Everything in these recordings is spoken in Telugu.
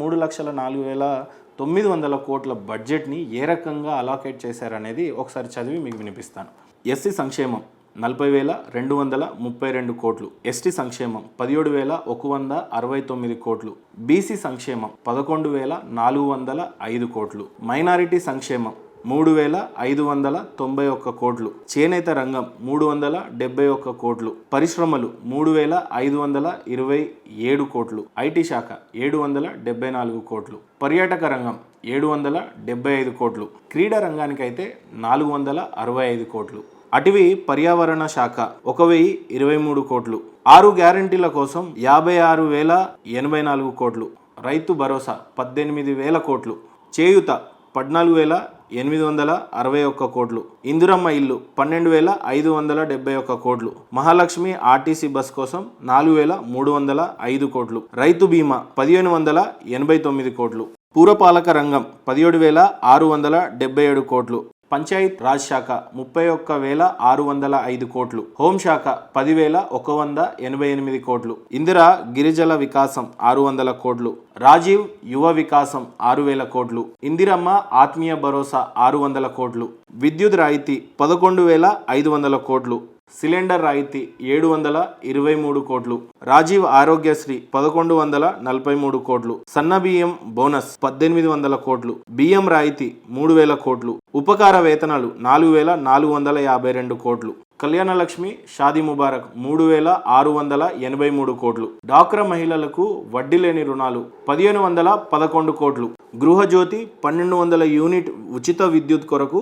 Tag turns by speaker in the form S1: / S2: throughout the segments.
S1: 3,04,900 కోట్ల బడ్జెట్ని ఏ రకంగా అలాకేట్ చేశారనేది ఒకసారి చదివి మీకు వినిపిస్తాను. ఎస్సీ సంక్షేమం 40,232 కోట్లు, ఎస్టీ సంక్షేమం 17,169 కోట్లు, బీసీ సంక్షేమం 11,405 కోట్లు, మైనారిటీ సంక్షేమం 3,591 కోట్లు, చేనేత రంగం 371 కోట్లు, పరిశ్రమలు 3,527 కోట్లు, ఐటీ శాఖ 774 కోట్లు, పర్యాటక రంగం 775 కోట్లు, క్రీడా రంగానికైతే 465 కోట్లు, అటవీ పర్యావరణ శాఖ 1,023 కోట్లు, 6 గ్యారంటీల కోసం 56,084 కోట్లు, రైతు భరోసా 18,000 కోట్లు, చేయూత 14,861 కోట్లు, ఇందిరమ్మ ఇల్లు 12,571 కోట్లు, మహాలక్ష్మి ఆర్టీసీ బస్ కోసం 4,305 కోట్లు, రైతు బీమా 1,589 కోట్లు, పురపాలక రంగం 17,677 కోట్లు, పంచాయత్ రాజ్ శాఖ 31,605 కోట్లు, హోంశాఖ 10,188 కోట్లు, ఇందిరా గిరిజల వికాసం 600 కోట్లు, రాజీవ్ యువ వికాసం 6,000 కోట్లు, ఇందిరమ్మ ఆత్మీయ భరోసా 600 కోట్లు, విద్యుత్ రాయితీ 11,500 కోట్లు, సిలిండర్ రాయితీ 723 కోట్లు, రాజీవ్ ఆరోగ్యశ్రీ 1,143 కోట్లు, సన్న బియ్యం బోనస్ 1,800 కోట్లు, బియ్యం రాయితీ 3,000 కోట్లు, ఉపకార వేతనాలు 4,452 కోట్లు, కళ్యాణ లక్ష్మి షాదీ ముబారక్ 3,683 కోట్లు, డాక్రా మహిళలకు వడ్డీ లేని రుణాలు 1,511 కోట్లు, గృహజ్యోతి 1,200 యూనిట్ ఉచిత విద్యుత్ కొరకు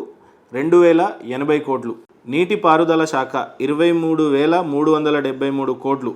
S1: 2,080 కోట్లు, నీటిపారుదల శాఖ 23,373 కోట్లు,